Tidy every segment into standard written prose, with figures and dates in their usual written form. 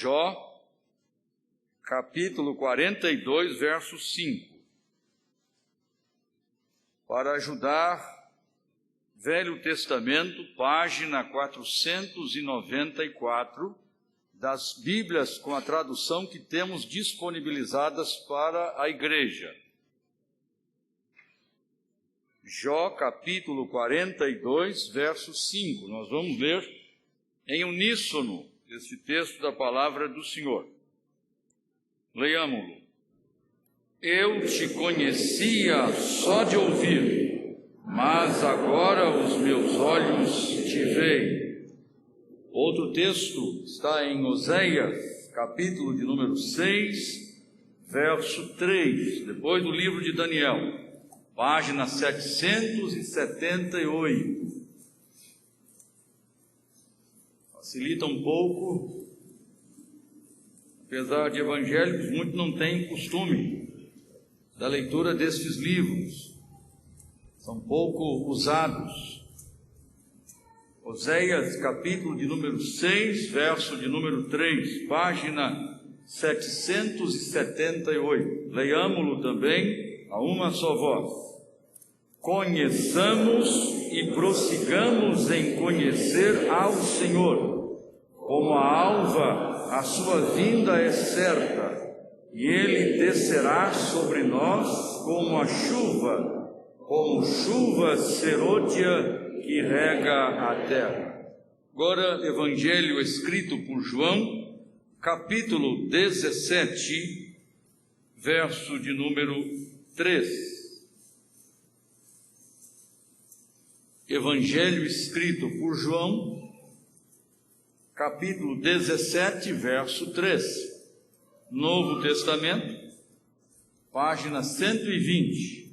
Jó, capítulo 42, verso 5. Para ajudar, Velho Testamento, página 494, das Bíblias com a tradução que temos disponibilizadas para a igreja. Jó, capítulo 42, verso 5. Nós vamos ler em uníssono este texto da palavra do Senhor. Leiamo-lo. Eu te conhecia só de ouvir, mas agora os meus olhos te veem. Outro texto está em Oséias, capítulo de número 6, verso 3, depois do livro de Daniel, página 778. Facilita um pouco, apesar de evangélicos, muitos não têm costume da leitura destes livros, são pouco usados. Oséias, capítulo de número 6, verso de número 3, página 778. Leiamo-lo também a uma só voz. Conheçamos e prossigamos em conhecer ao Senhor. Como a alva, a sua vinda é certa, e ele descerá sobre nós como chuva serôdia que rega a terra. Agora, Evangelho escrito por João, capítulo 17, verso de número 3. Evangelho escrito por João, capítulo 17, verso 3. Novo Testamento, página 120.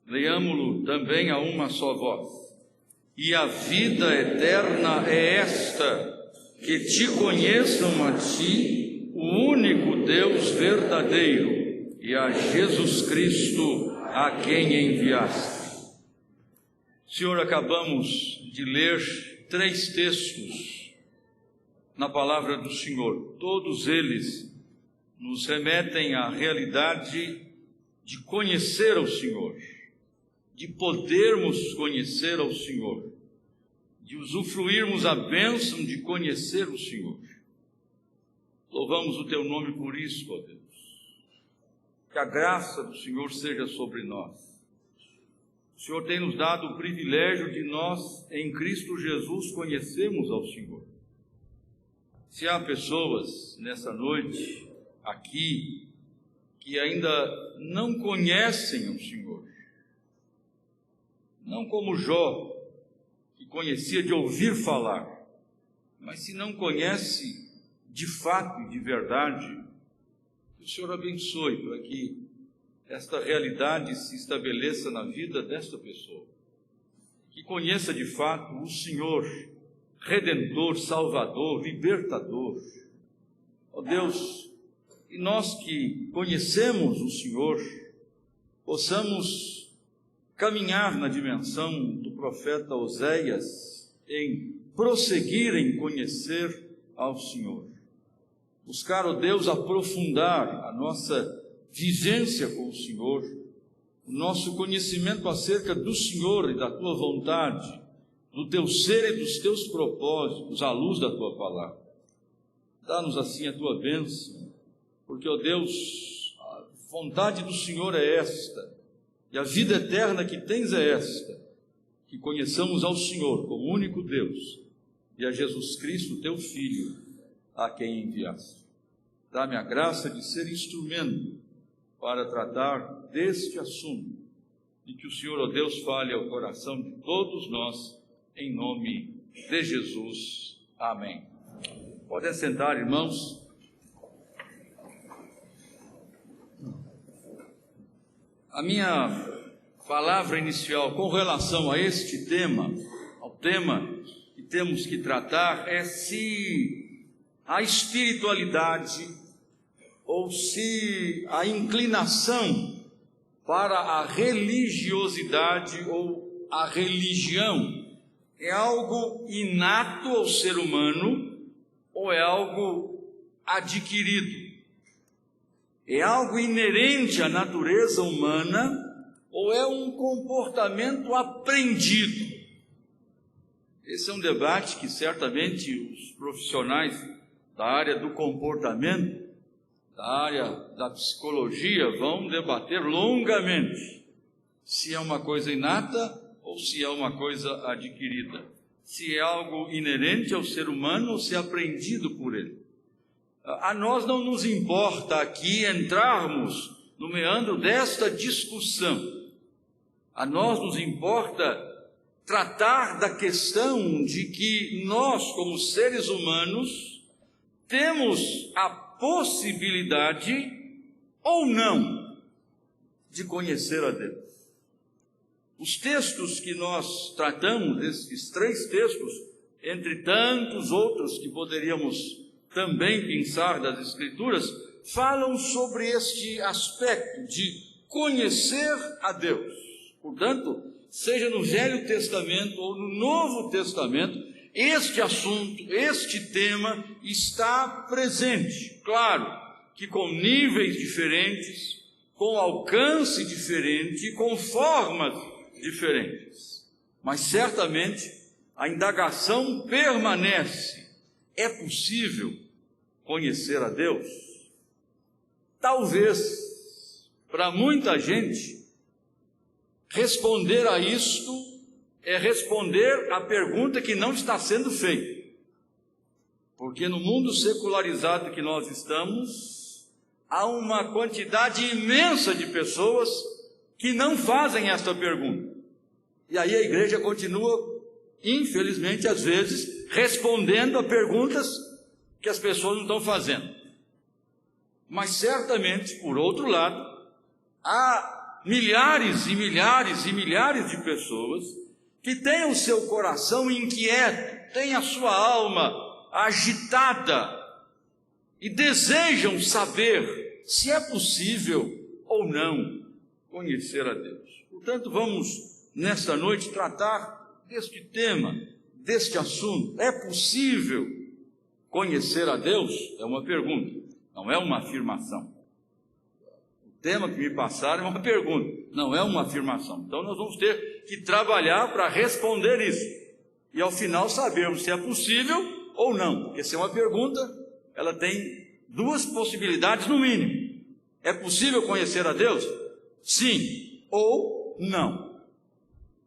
Leiamo-lo também a uma só voz. E a vida eterna é esta, que te conheçam a ti, o único Deus verdadeiro, e a Jesus Cristo, a quem enviaste. Senhor, acabamos de ler 3 textos na palavra do Senhor. Todos eles nos remetem à realidade de conhecer ao Senhor, de podermos conhecer ao Senhor, de usufruirmos a bênção de conhecer o Senhor. Louvamos o Teu nome por isso, ó Deus. Que a graça do Senhor seja sobre nós. O Senhor tem nos dado o privilégio de nós, em Cristo Jesus, conhecermos ao Senhor. Se há pessoas nessa noite, aqui, que ainda não conhecem o Senhor, não como Jó, que conhecia de ouvir falar, mas se não conhece de fato e de verdade, que o Senhor abençoe para que esta realidade se estabeleça na vida desta pessoa, que conheça de fato o Senhor, Redentor, Salvador, Libertador. Ó Deus, e nós que conhecemos o Senhor, possamos caminhar na dimensão do profeta Oséias, em prosseguir em conhecer ao Senhor. Buscar, ó Deus, aprofundar a nossa vivência com o Senhor, o nosso conhecimento acerca do Senhor e da Tua vontade, do Teu ser e dos Teus propósitos, à luz da Tua palavra. Dá-nos assim a Tua bênção, porque, ó Deus, a vontade do Senhor é esta, e a vida eterna que tens é esta, que conheçamos ao Senhor como único Deus, e a Jesus Cristo, Teu Filho, a quem enviaste. Dá-me a graça de ser instrumento para tratar deste assunto, e que o Senhor, ó Deus, fale ao coração de todos nós, em nome de Jesus. Amém. Podem sentar, irmãos. A minha palavra inicial com relação a este tema, ao tema que temos que tratar, é se a espiritualidade ou se a inclinação para a religiosidade ou a religião é algo inato ao ser humano ou é algo adquirido? É algo inerente à natureza humana ou é um comportamento aprendido? Esse é um debate que certamente os profissionais da área do comportamento, da área da psicologia, vão debater longamente. Se é uma coisa inata ou se é uma coisa adquirida. Se é algo inerente ao ser humano ou se é aprendido por ele. A nós não nos importa aqui entrarmos no meandro desta discussão. A nós nos importa tratar da questão de que nós, como seres humanos, temos a possibilidade ou não de conhecer a Deus. Os textos que nós tratamos, esses 3 textos, entre tantos outros que poderíamos também pensar das Escrituras, falam sobre este aspecto de conhecer a Deus. Portanto, seja no Velho Testamento ou no Novo Testamento, este assunto, este tema está presente. Claro que com níveis diferentes, com alcance diferente, com formas diferentes. Mas certamente a indagação permanece. É possível conhecer a Deus? Talvez, para muita gente, responder a isto é responder à pergunta que não está sendo feita. Porque no mundo secularizado que nós estamos, há uma quantidade imensa de pessoas que não fazem esta pergunta. E aí a igreja continua, infelizmente, às vezes, respondendo a perguntas que as pessoas não estão fazendo. Mas certamente, por outro lado, há milhares e milhares e milhares de pessoas que têm o seu coração inquieto, têm a sua alma agitada e desejam saber se é possível ou não conhecer a Deus. Portanto, vamos nesta noite tratar deste tema, deste assunto. É possível conhecer a Deus? É uma pergunta, não é uma afirmação. O tema que me passaram é uma pergunta, não é uma afirmação. Então nós vamos ter que trabalhar para responder isso. E ao final sabermos se é possível ou não. Porque se é uma pergunta, ela tem 2 possibilidades no mínimo. É possível conhecer a Deus? Sim ou não.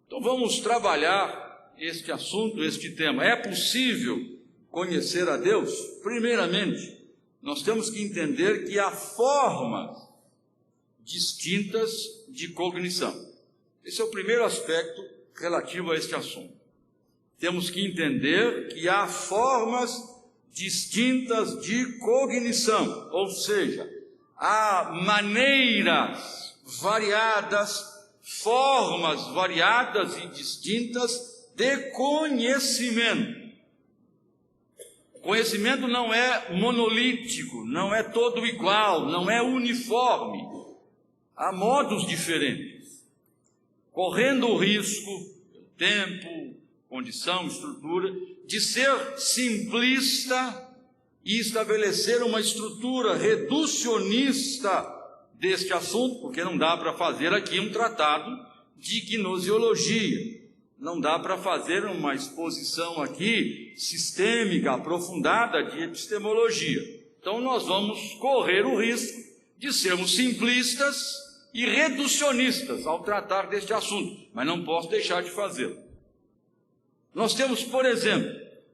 Então vamos trabalhar este assunto, este tema. É possível conhecer a Deus? Primeiramente, nós temos que entender que há formas distintas de cognição. Esse é o primeiro aspecto relativo a este assunto. Temos que entender que há formas distintas de cognição, ou seja, há maneiras variadas, formas variadas e distintas de conhecimento. O conhecimento não é monolítico, não é todo igual, não é uniforme. Há modos diferentes, correndo o risco, tempo, condição, estrutura, de ser simplista e estabelecer uma estrutura reducionista deste assunto, porque não dá para fazer aqui um tratado de gnosiologia, não dá para fazer uma exposição aqui sistêmica, aprofundada de epistemologia. Então nós vamos correr o risco de sermos simplistas e reducionistas ao tratar deste assunto, mas não posso deixar de fazê-lo. Nós temos, por exemplo,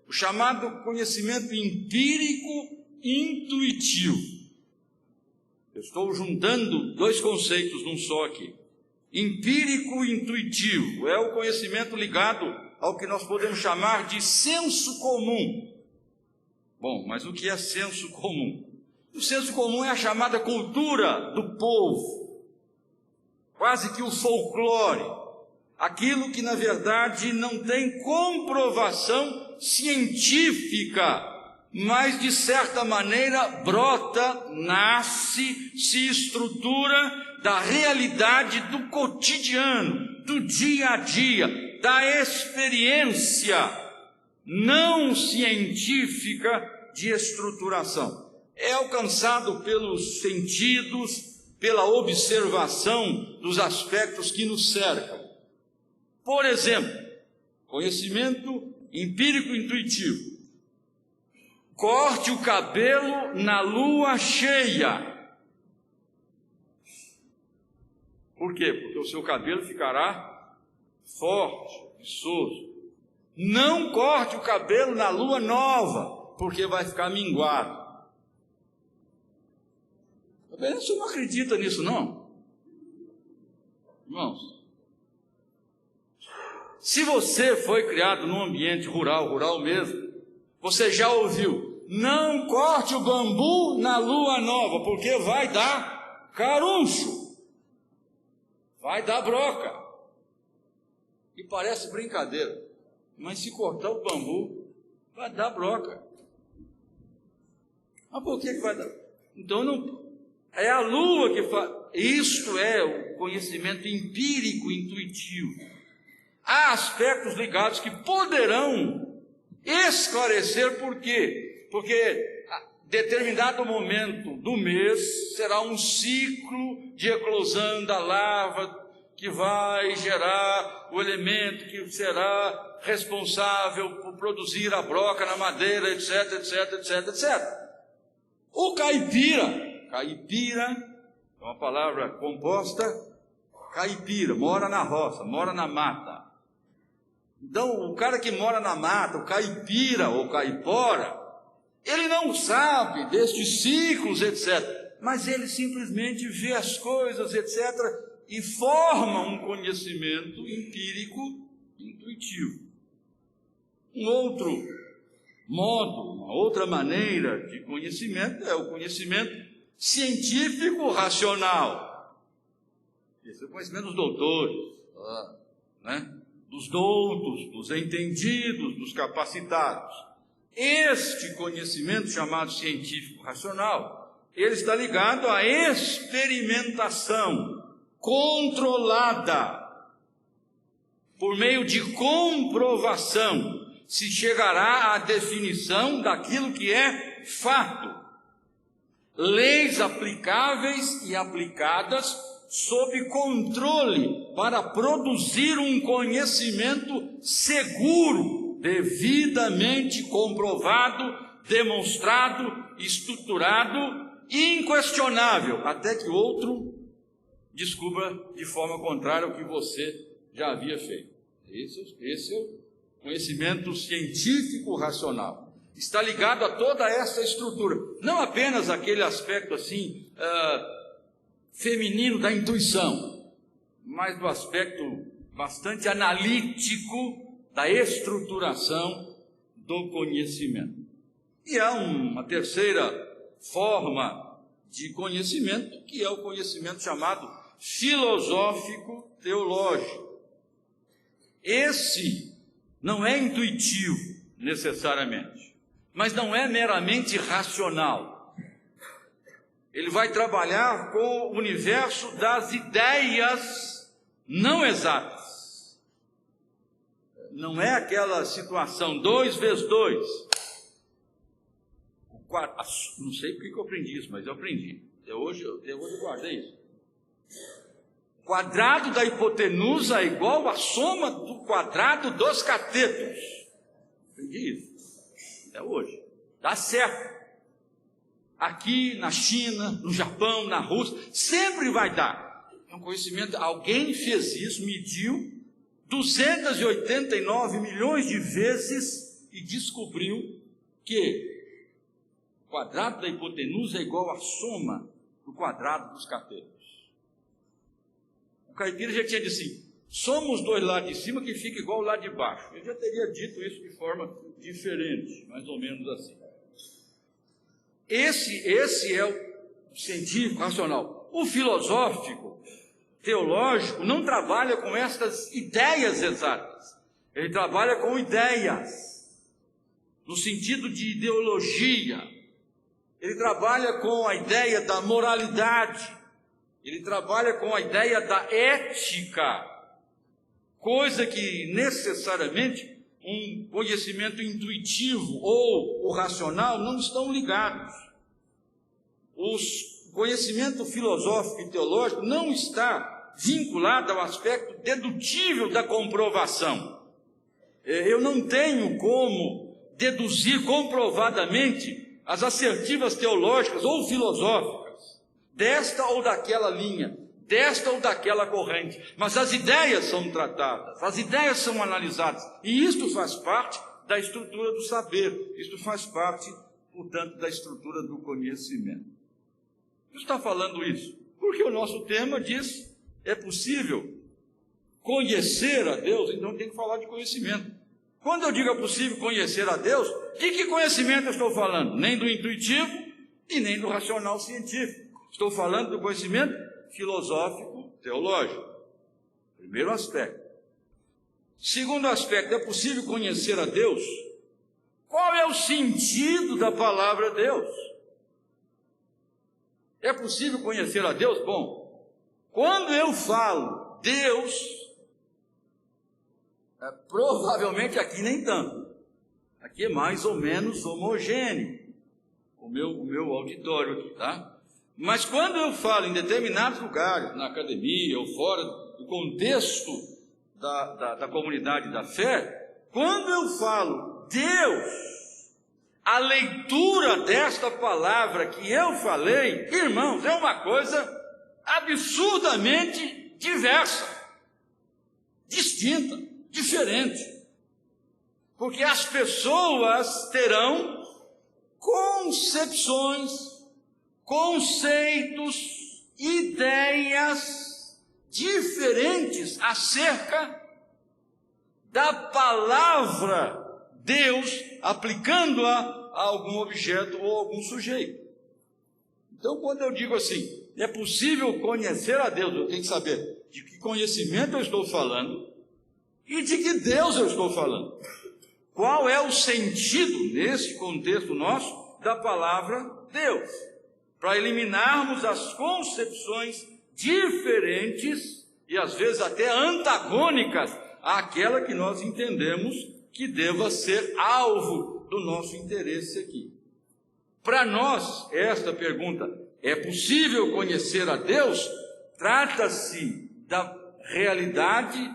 o chamado conhecimento empírico intuitivo. Eu estou juntando 2 conceitos num só aqui. Empírico intuitivo é o conhecimento ligado ao que nós podemos chamar de senso comum. Bom, mas o que é senso comum? O senso comum é a chamada cultura do povo, quase que o folclore. Aquilo que, na verdade, não tem comprovação científica, mas, de certa maneira, brota, nasce, se estrutura da realidade do cotidiano, do dia a dia, da experiência não científica de estruturação. É alcançado pelos sentidos, pela observação dos aspectos que nos cercam. Por exemplo, conhecimento empírico intuitivo. Corte o cabelo na lua cheia. Por quê? Porque o seu cabelo ficará forte, viçoso. Não corte o cabelo na lua nova, porque vai ficar minguado. Você não acredita nisso, não? Irmãos, se você foi criado num ambiente rural mesmo, você já ouviu: não corte o bambu na lua nova, porque vai dar caruncho, vai dar broca. E parece brincadeira, mas se cortar o bambu, vai dar broca. Mas por que vai dar? Então não... É a lua que faz. Isto é o conhecimento empírico, intuitivo. Há aspectos ligados que poderão esclarecer por quê. Porque determinado momento do mês será um ciclo de eclosão da larva que vai gerar o elemento que será responsável por produzir a broca na madeira, etc, etc, etc, etc. O caipira é uma palavra composta, caipira, mora na roça, mora na mata. Então, o cara que mora na mata, o caipira ou caipora, ele não sabe destes ciclos, etc. Mas ele simplesmente vê as coisas, etc. e forma um conhecimento empírico, intuitivo. Um outro modo, uma outra maneira de conhecimento é o conhecimento científico racional. Esse é o conhecimento dos doutores, né? Dos doutos, dos entendidos, dos capacitados. Este conhecimento chamado científico racional, ele está ligado à experimentação controlada. Por meio de comprovação, se chegará à definição daquilo que é fato. Leis aplicáveis e aplicadas sob controle para produzir um conhecimento seguro, devidamente comprovado, demonstrado, estruturado, inquestionável, até que outro descubra de forma contrária o que você já havia feito. Esse é o conhecimento científico racional. Está ligado a toda essa estrutura, não apenas aquele aspecto assim feminino da intuição, mas do aspecto bastante analítico da estruturação do conhecimento. E há uma terceira forma de conhecimento, que é o conhecimento chamado filosófico teológico. Esse não é intuitivo necessariamente, mas não é meramente racional. Ele vai trabalhar com o universo das ideias não exatas. Não é aquela situação 2 vezes 2. Não sei porque eu aprendi isso, mas eu aprendi. Até hoje eu guardei isso. O quadrado da hipotenusa é igual à soma do quadrado dos catetos. Aprendi isso. Até hoje. Dá certo. Aqui, na China, no Japão, na Rússia, sempre vai dar. É um conhecimento, alguém fez isso, mediu 289 milhões de vezes e descobriu que o quadrado da hipotenusa é igual à soma do quadrado dos catetos. O caipira já tinha dito assim: soma os dois lados de cima que fica igual ao lado de baixo. Ele já teria dito isso de forma diferente, mais ou menos assim. Esse é o científico racional. O filosófico, teológico, não trabalha com estas ideias exatas. Ele trabalha com ideias, no sentido de ideologia. Ele trabalha com a ideia da moralidade. Ele trabalha com a ideia da ética, coisa que necessariamente um conhecimento intuitivo ou o racional não estão ligados. O conhecimento filosófico e teológico não está vinculado ao aspecto dedutível da comprovação. Eu não tenho como deduzir comprovadamente as assertivas teológicas ou filosóficas desta ou daquela linha, desta ou daquela corrente, mas as ideias são tratadas, as ideias são analisadas, e isto faz parte da estrutura do saber, isto faz parte, portanto, da estrutura do conhecimento. Por que está falando isso? Porque o nosso tema diz, é possível conhecer a Deus, então tem que falar de conhecimento. Quando eu digo é possível conhecer a Deus, de que conhecimento eu estou falando? Nem do intuitivo e nem do racional científico. Estou falando do conhecimento filosófico, teológico. Primeiro aspecto. Segundo aspecto, é possível conhecer a Deus? Qual é o sentido da palavra Deus? É possível conhecer a Deus? Bom, quando eu falo Deus, provavelmente aqui nem tanto. Aqui é mais ou menos homogêneo. O meu auditório aqui, tá? Mas quando eu falo em determinados lugares, na academia ou fora do contexto da comunidade da fé, quando eu falo Deus, a leitura desta palavra que eu falei, irmãos, é uma coisa absurdamente diversa, distinta, diferente. Porque as pessoas terão concepções, conceitos, ideias diferentes acerca da palavra Deus, aplicando-a a algum objeto ou algum sujeito. Então, quando eu digo assim, é possível conhecer a Deus, eu tenho que saber de que conhecimento eu estou falando e de que Deus eu estou falando. Qual é o sentido, nesse contexto nosso, da palavra Deus? Para eliminarmos as concepções diferentes e às vezes até antagônicas àquela que nós entendemos que deva ser alvo do nosso interesse aqui. Para nós, esta pergunta, é possível conhecer a Deus? Trata-se da realidade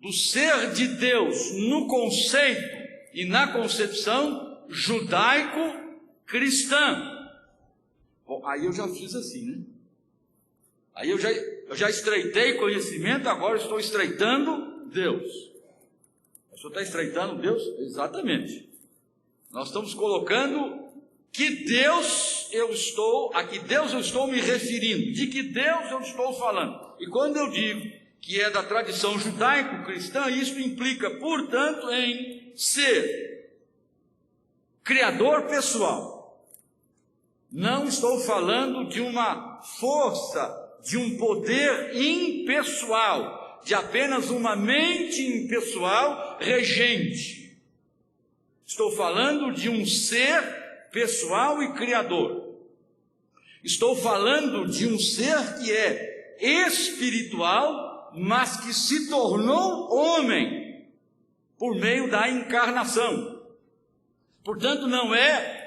do ser de Deus no conceito e na concepção judaico-cristã. Bom, aí eu já fiz assim, né? Aí eu já estreitei conhecimento, agora estou estreitando Deus. O senhor está estreitando Deus? Exatamente. Nós estamos colocando que Deus a que Deus eu estou me referindo, de que Deus eu estou falando. E quando eu digo que é da tradição judaico-cristã, isso implica, portanto, em ser criador pessoal. Não estou falando de uma força, de um poder impessoal, de apenas uma mente impessoal regente. Estou falando de um ser pessoal e criador. Estou falando de um ser que é espiritual, mas que se tornou homem por meio da encarnação. Portanto, não é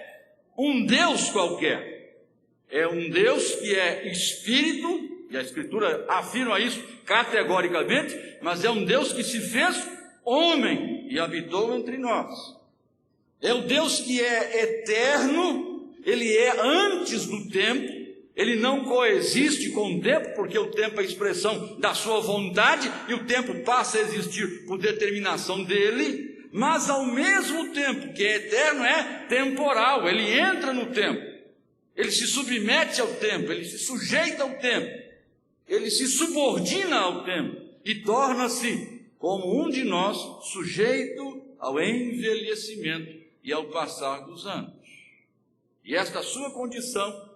um Deus qualquer, é um Deus que é espírito, e a Escritura afirma isso categoricamente, mas é um Deus que se fez homem e habitou entre nós. É o Deus que é eterno, ele é antes do tempo, ele não coexiste com o tempo, porque o tempo é a expressão da sua vontade, e o tempo passa a existir por determinação dele. Mas ao mesmo tempo que é eterno, é temporal, ele entra no tempo, ele se submete ao tempo, ele se sujeita ao tempo, ele se subordina ao tempo e torna-se, como um de nós, sujeito ao envelhecimento e ao passar dos anos. E esta sua condição,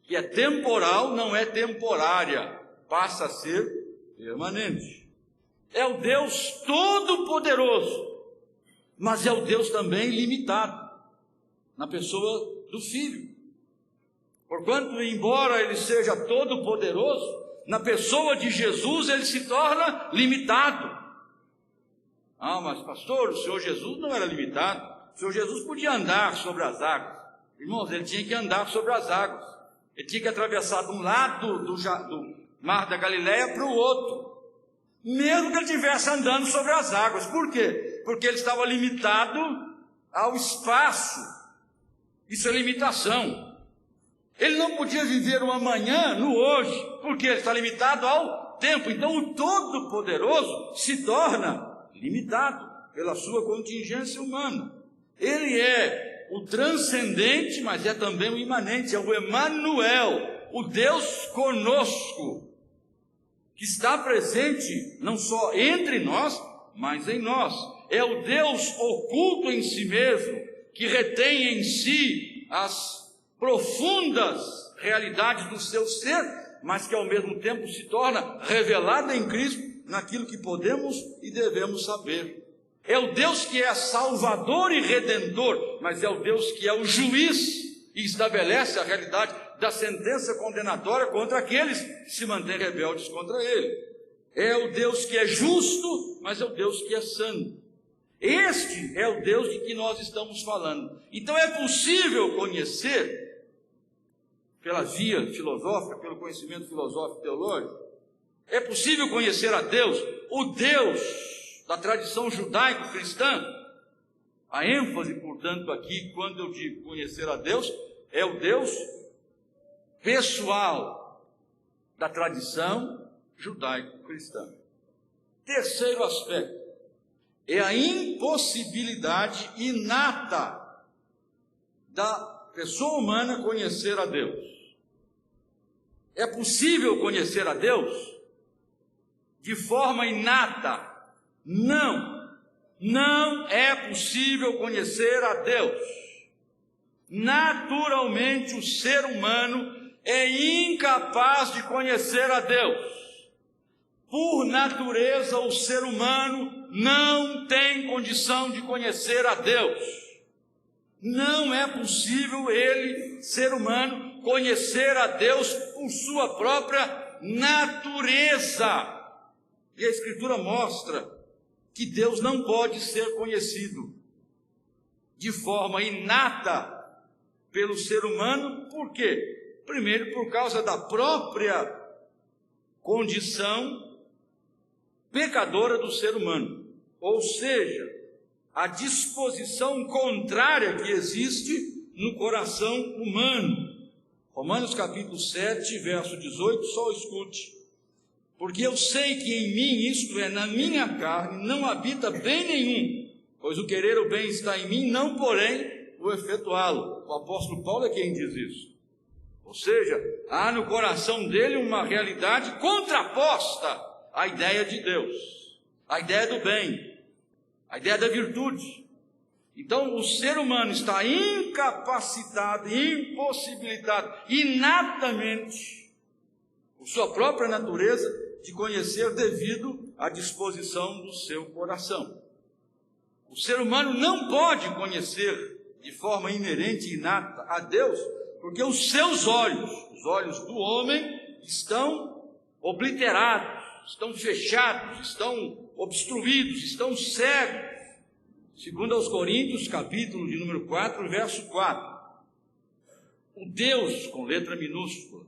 que é temporal, não é temporária, passa a ser permanente. É o Deus Todo-Poderoso, mas é o Deus também limitado, na pessoa do Filho. Porquanto, embora ele seja todo-poderoso, na pessoa de Jesus ele se torna limitado. Ah, mas pastor, o Senhor Jesus não era limitado. O Senhor Jesus podia andar sobre as águas. Irmãos, ele tinha que andar sobre as águas. Ele tinha que atravessar de um lado do mar da Galileia para o outro. Mesmo que ele estivesse andando sobre as águas. Por quê? Porque ele estava limitado ao espaço. Isso é limitação. Ele não podia viver o amanhã no hoje, porque ele está limitado ao tempo. Então o Todo-Poderoso se torna limitado pela sua contingência humana. Ele é o transcendente, mas é também o imanente, é o Emanuel, o Deus conosco, que está presente não só entre nós, mas em nós. É o Deus oculto em si mesmo, que retém em si as profundas realidades do seu ser, mas que ao mesmo tempo se torna revelada em Cristo naquilo que podemos e devemos saber. É o Deus que é salvador e redentor, mas é o Deus que é o juiz e estabelece a realidade da sentença condenatória contra aqueles que se mantêm rebeldes contra ele. É o Deus que é justo, mas é o Deus que é santo. Este é o Deus de que nós estamos falando. Então é possível conhecer, pela via filosófica, pelo conhecimento filosófico teológico, é possível conhecer a Deus, o Deus da tradição judaico-cristã. A ênfase, portanto, aqui, quando eu digo conhecer a Deus, é o Deus pessoal da tradição judaico-cristã. Terceiro aspecto é a impossibilidade inata da pessoa humana conhecer a Deus. É possível conhecer a Deus de forma inata? Não é possível conhecer a Deus. Naturalmente o ser humano é incapaz de conhecer a Deus. Por natureza o ser humano não tem condição de conhecer a Deus. Não é possível ele, ser humano, conhecer a Deus por sua própria natureza. E a Escritura mostra que Deus não pode ser conhecido de forma inata pelo ser humano. Por quê? Primeiro, por causa da própria condição pecadora do ser humano, ou seja, a disposição contrária que existe no coração humano. Romanos capítulo 7, verso 18, só escute. Porque eu sei que em mim, isto é, na minha carne, não habita bem nenhum, pois o querer o bem está em mim, não porém o efetuá-lo. O apóstolo Paulo é quem diz isso. Ou seja, há no coração dele uma realidade contraposta à ideia de Deus, à ideia do bem, à ideia da virtude. Então o ser humano está incapacitado, impossibilitado, inatamente, por sua própria natureza, de conhecer devido à disposição do seu coração. O ser humano não pode conhecer de forma inerente e inata a Deus, porque os seus olhos, os olhos do homem, estão obliterados, estão fechados, estão obstruídos, estão cegos. Segundo aos Coríntios, capítulo de número 4, verso 4. O Deus, com letra minúscula,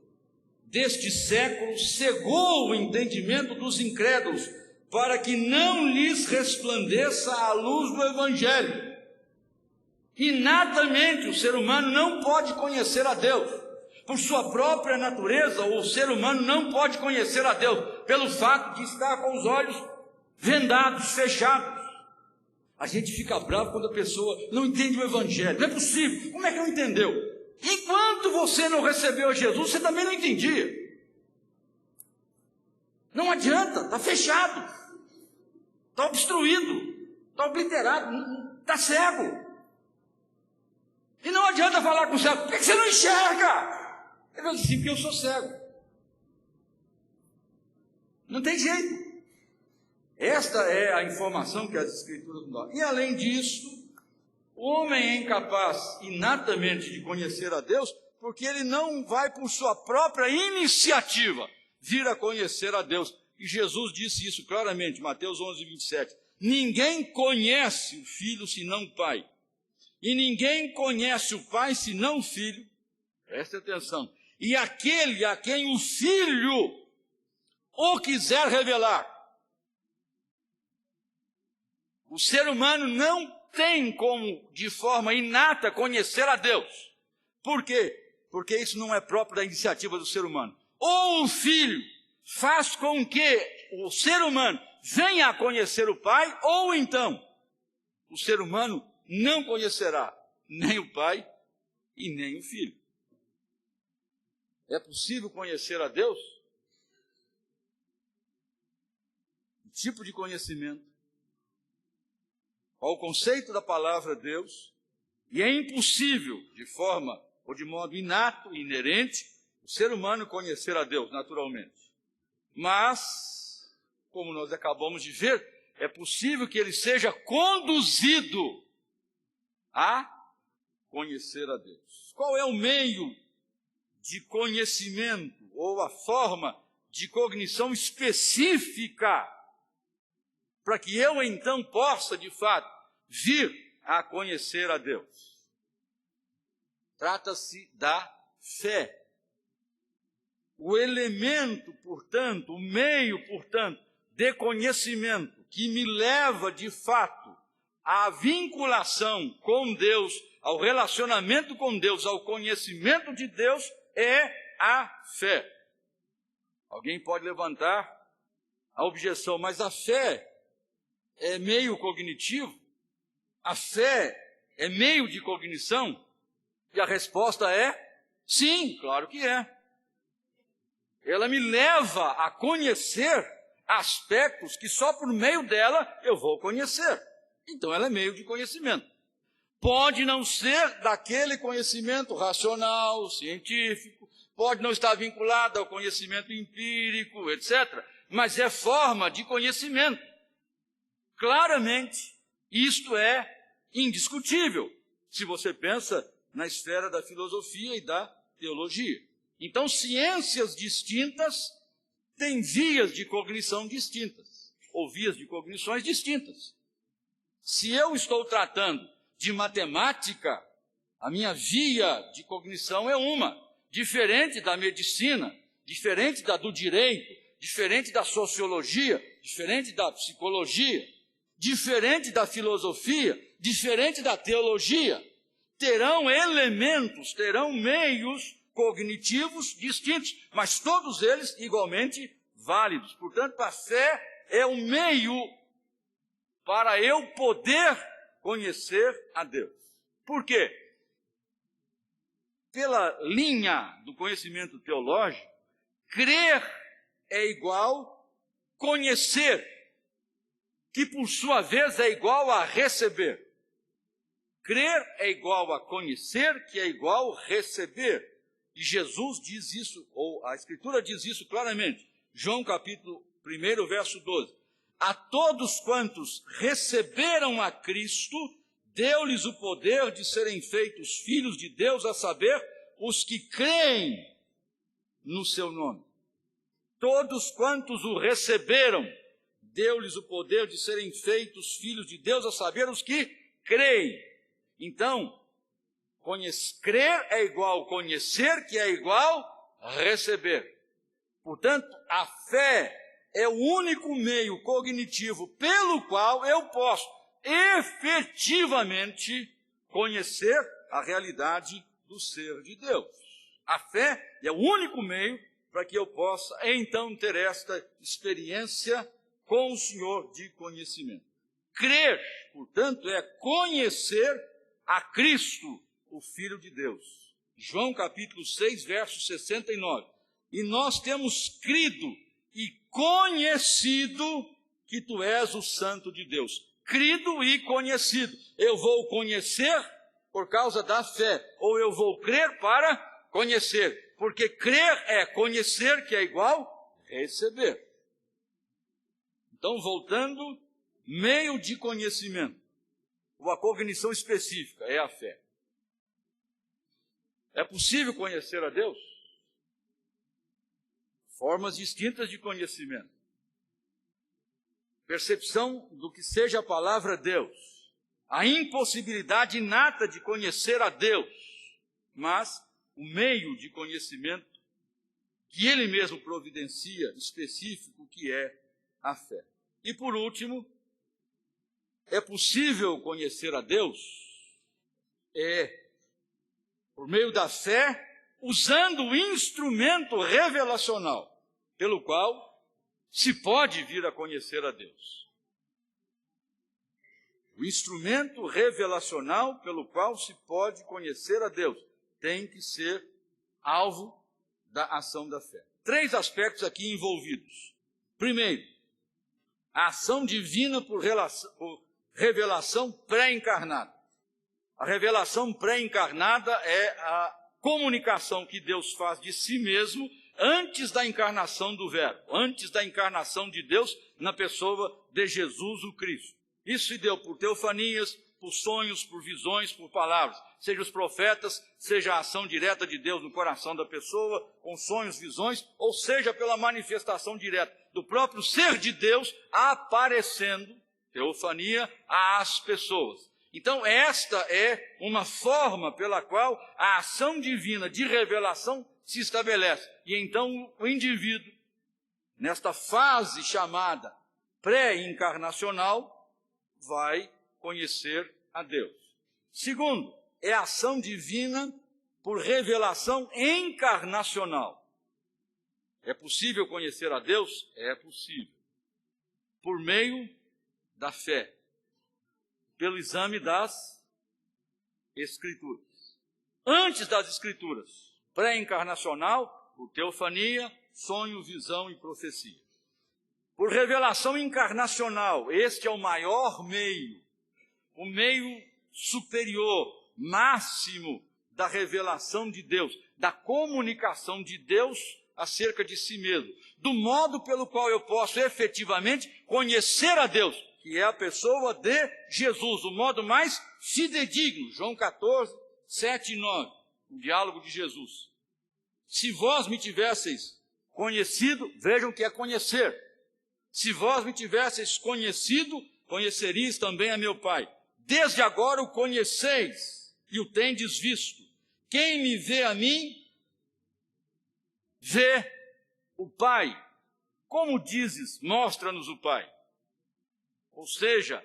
deste século cegou o entendimento dos incrédulos, para que não lhes resplandeça a luz do Evangelho. Inatamente o ser humano não pode conhecer a Deus. Por sua própria natureza, o ser humano não pode conhecer a Deus, pelo fato de estar com os olhos vendados, fechados. A gente fica bravo quando a pessoa não entende o Evangelho. Não é possível. Como é que não entendeu? Enquanto você não recebeu Jesus, você também não entendia. Não adianta, está fechado, está obstruído, está obliterado, está cego. E não adianta falar com o cego, por que você não enxerga? Ele vai dizer, porque eu sou cego. Não tem jeito. Esta é a informação que as Escrituras nos dão. E além disso, o homem é incapaz inatamente de conhecer a Deus, porque ele não vai por sua própria iniciativa vir a conhecer a Deus. E Jesus disse isso claramente, Mateus 11, 27. Ninguém conhece o Filho senão o Pai. E ninguém conhece o Pai senão o Filho. Preste atenção. E aquele a quem o Filho o quiser revelar. O ser humano não tem como, de forma inata, conhecer a Deus. Por quê? Porque isso não é próprio da iniciativa do ser humano. Ou o Filho faz com que o ser humano venha a conhecer o Pai, ou então o ser humano não conhecerá nem o Pai e nem o Filho. É possível conhecer a Deus? Um tipo de conhecimento, ao conceito da palavra Deus, e é impossível, de forma ou de modo inato, inerente, o ser humano conhecer a Deus, naturalmente. Mas, como nós acabamos de ver, é possível que ele seja conduzido a conhecer a Deus. Qual é o meio de conhecimento ou a forma de cognição específica para que eu então possa, de fato, vir a conhecer a Deus? Trata-se da fé. O elemento, portanto, o meio, portanto, de conhecimento que me leva, de fato, à vinculação com Deus, ao relacionamento com Deus, ao conhecimento de Deus, é a fé. Alguém pode levantar a objeção, mas a fé é meio cognitivo? A fé é meio de cognição? E a resposta é sim, claro que é. Ela me leva a conhecer aspectos que só por meio dela eu vou conhecer. Então ela é meio de conhecimento. Pode não ser daquele conhecimento racional, científico, pode não estar vinculado ao conhecimento empírico, etc. Mas é forma de conhecimento. Claramente, isto é indiscutível, se você pensa na esfera da filosofia e da teologia. Então, ciências distintas têm vias de cognição distintas, ou vias de cognições distintas. Se eu estou tratando de matemática, a minha via de cognição é uma, diferente da medicina, diferente da do direito, diferente da sociologia, diferente da psicologia, diferente da filosofia, diferente da teologia. Terão elementos, terão meios cognitivos distintos, mas todos eles igualmente válidos. Portanto, a fé é um meio para eu poder conhecer a Deus. Por quê? Pela linha do conhecimento teológico, crer é igual conhecer, que por sua vez é igual a receber. Crer é igual a conhecer, que é igual a receber. E Jesus diz isso, ou a Escritura diz isso claramente. João capítulo 1, verso 12. A todos quantos receberam a Cristo, deu-lhes o poder de serem feitos filhos de Deus, a saber, os que creem no seu nome. Todos quantos o receberam, deu-lhes o poder de serem feitos filhos de Deus, a saber, os que creem. Então, crer é igual conhecer, que é igual receber. Portanto, a fé é o único meio cognitivo pelo qual eu posso efetivamente conhecer a realidade do ser de Deus. A fé é o único meio para que eu possa, então, ter esta experiência com o Senhor de conhecimento. Crer, portanto, é conhecer a Cristo, o Filho de Deus. João capítulo 6, verso 69. E nós temos crido e conhecido que tu és o Santo de Deus. Crido e conhecido. Eu vou conhecer por causa da fé, ou eu vou crer para conhecer. Porque crer é conhecer, que é igual receber. Então, voltando, meio de conhecimento, ou a cognição específica, é a fé. É possível conhecer a Deus? Formas distintas de conhecimento. percepção do que seja a palavra Deus, a impossibilidade inata de conhecer a Deus, mas o meio de conhecimento que Ele mesmo providencia, específico, que é a fé. E por último, é possível conhecer a Deus? Por meio da fé, usando o instrumento revelacional, pelo qual se pode vir a conhecer a Deus. O instrumento revelacional pelo qual se pode conhecer a Deus tem que ser alvo da ação da fé. 3 aspectos aqui envolvidos. Primeiro, a ação divina por revelação pré-encarnada. A revelação pré-encarnada é a comunicação que Deus faz de si mesmo antes da encarnação do Verbo, antes da encarnação de Deus na pessoa de Jesus o Cristo. Isso se deu por teofanias, por sonhos, por visões, por palavras. Seja os profetas, seja a ação direta de Deus no coração da pessoa, com sonhos, visões, ou seja pela manifestação direta do próprio ser de Deus aparecendo, teofania, às pessoas. Então, esta é uma forma pela qual a ação divina de revelação se estabelece. E então o indivíduo, nesta fase chamada pré-encarnacional, vai conhecer a Deus. Segundo, é a ação divina por revelação encarnacional. É possível conhecer a Deus? É possível. Por meio da fé, pelo exame das Escrituras. Antes das Escrituras, pré-encarnacional, por teofania, sonho, visão e profecia. Por revelação encarnacional, este é o maior meio, o meio superior, máximo da revelação de Deus, da comunicação de Deus acerca de si mesmo, do modo pelo qual eu posso efetivamente conhecer a Deus, que é a pessoa de Jesus, o modo mais fidedigno. João 14, 7 e 9, o diálogo de Jesus. Se vós me tivesseis conhecido, vejam o que é conhecer. Se vós me tivesseis conhecido, conheceríeis também a meu Pai. Desde agora o conheceis e o tendes visto. Quem me vê a mim, vê o Pai. Como dizes, mostra-nos o Pai. Ou seja,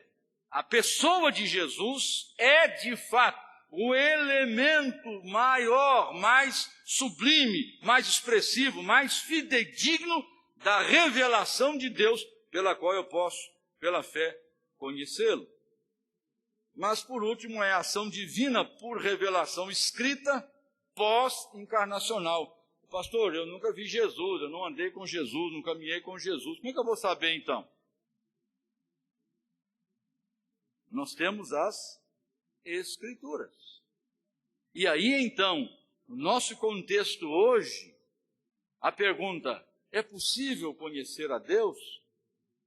a pessoa de Jesus é de fato o elemento maior, mais sublime, mais expressivo, mais fidedigno da revelação de Deus, pela qual eu posso, pela fé, conhecê-lo. Mas, por último, é a ação divina por revelação escrita pós-encarnacional. Pastor, eu nunca vi Jesus, eu não andei com Jesus, não caminhei com Jesus. Como é que eu vou saber, então? Nós temos as Escrituras. E aí, então, no nosso contexto hoje, a pergunta: é possível conhecer a Deus?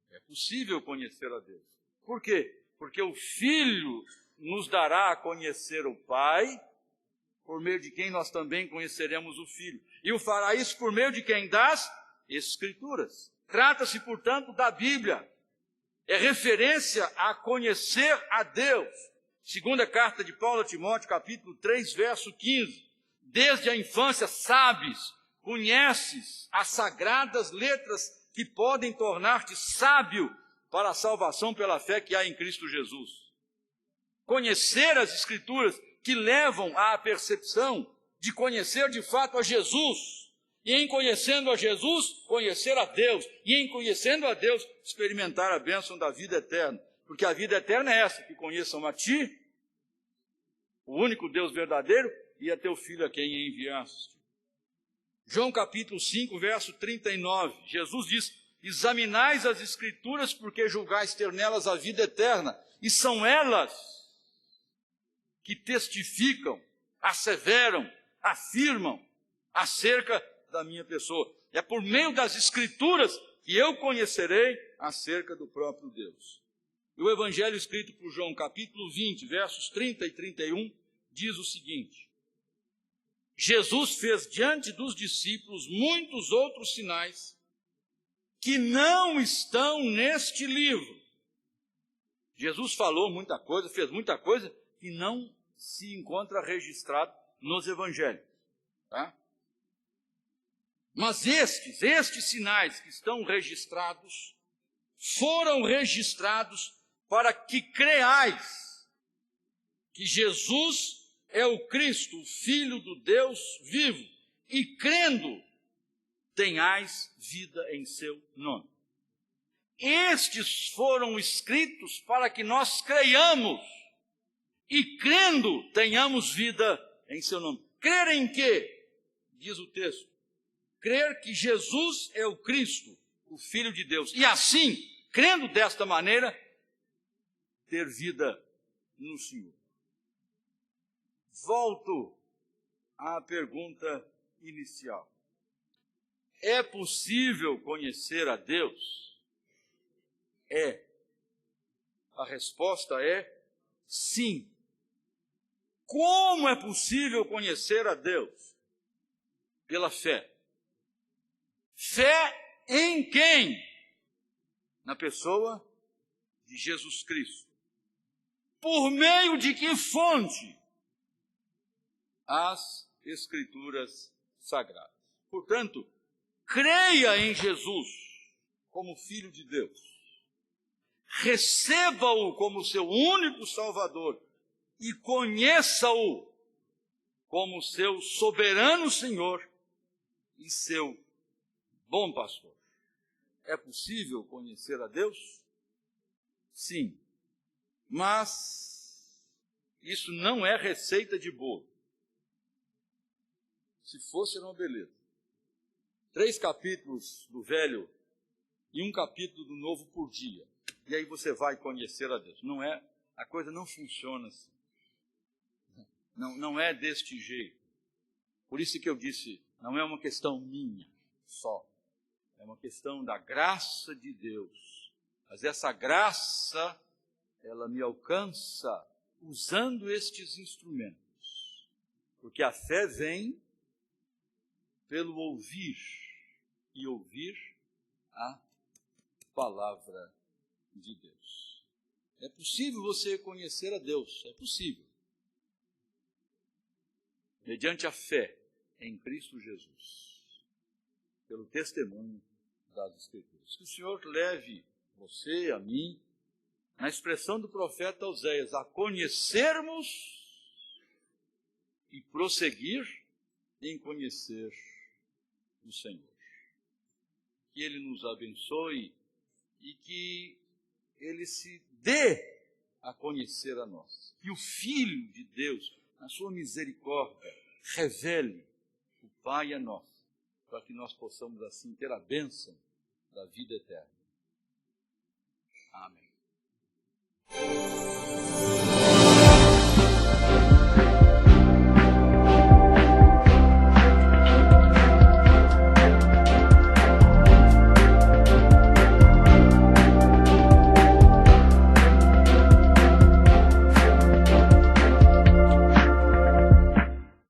É possível conhecer a Deus. Por quê? Porque o Filho nos dará a conhecer o Pai, por meio de quem nós também conheceremos o Filho. E o fará isso por meio de quem? Das Escrituras. Trata-se, portanto, da Bíblia. É referência a conhecer a Deus. Segunda carta de Paulo a Timóteo, capítulo 3, verso 15. Desde a infância sabes, conheces as sagradas letras que podem tornar-te sábio para a salvação pela fé que há em Cristo Jesus. Conhecer as Escrituras que levam à percepção de conhecer de fato a Jesus. E em conhecendo a Jesus, conhecer a Deus. E em conhecendo a Deus, experimentar a bênção da vida eterna. Porque a vida eterna é essa, que conheçam a Ti, o único Deus verdadeiro, e a Teu Filho a quem enviaste. João capítulo 5, verso 39, Jesus diz: examinais as Escrituras, porque julgais ter nelas a vida eterna, e são elas que testificam, asseveram, afirmam acerca da minha pessoa. É por meio das Escrituras que eu conhecerei acerca do próprio Deus. E o Evangelho escrito por João, capítulo 20, versos 30 e 31, diz o seguinte: Jesus fez diante dos discípulos muitos outros sinais, que não estão neste livro. Jesus falou muita coisa, fez muita coisa que não se encontra registrado nos evangelhos. Tá? Mas estes sinais que estão registrados, foram registrados para que creais que Jesus é o Cristo, o Filho do Deus vivo, e crendo, tenhais vida em seu nome. Estes foram escritos para que nós creiamos, e crendo, tenhamos vida em seu nome. Crer em quê? Diz o texto. Crer que Jesus é o Cristo, o Filho de Deus. E assim, crendo desta maneira, ter vida no Senhor. Volto à pergunta inicial. É possível conhecer a Deus? É. A resposta é sim. Como é possível conhecer a Deus? Pela fé. Fé em quem? Na pessoa de Jesus Cristo. Por meio de que fonte? As Escrituras Sagradas. Portanto, creia em Jesus como Filho de Deus. Receba-o como seu único Salvador e conheça-o como seu soberano Senhor e seu bom pastor. É possível conhecer a Deus? Sim. Mas isso não é receita de bolo. Se fosse, era uma beleza. 3 capítulos do Velho e 1 capítulo do Novo por dia. E aí você vai conhecer a Deus. Não é, a coisa não funciona assim. Não é deste jeito. Por isso que eu disse, não é uma questão minha só. É uma questão da graça de Deus. Mas essa graça, ela me alcança usando estes instrumentos. Porque a fé vem pelo ouvir, e ouvir a palavra de Deus. É possível você conhecer a Deus, é possível. Mediante a fé em Cristo Jesus, pelo testemunho das Escrituras. Que o Senhor leve você, a mim, na expressão do profeta Oséias, a conhecermos e prosseguir em conhecer o Senhor. Que Ele nos abençoe e que Ele se dê a conhecer a nós. Que o Filho de Deus, na sua misericórdia, revele o Pai a nós, para que nós possamos assim ter a bênção da vida eterna. Amém.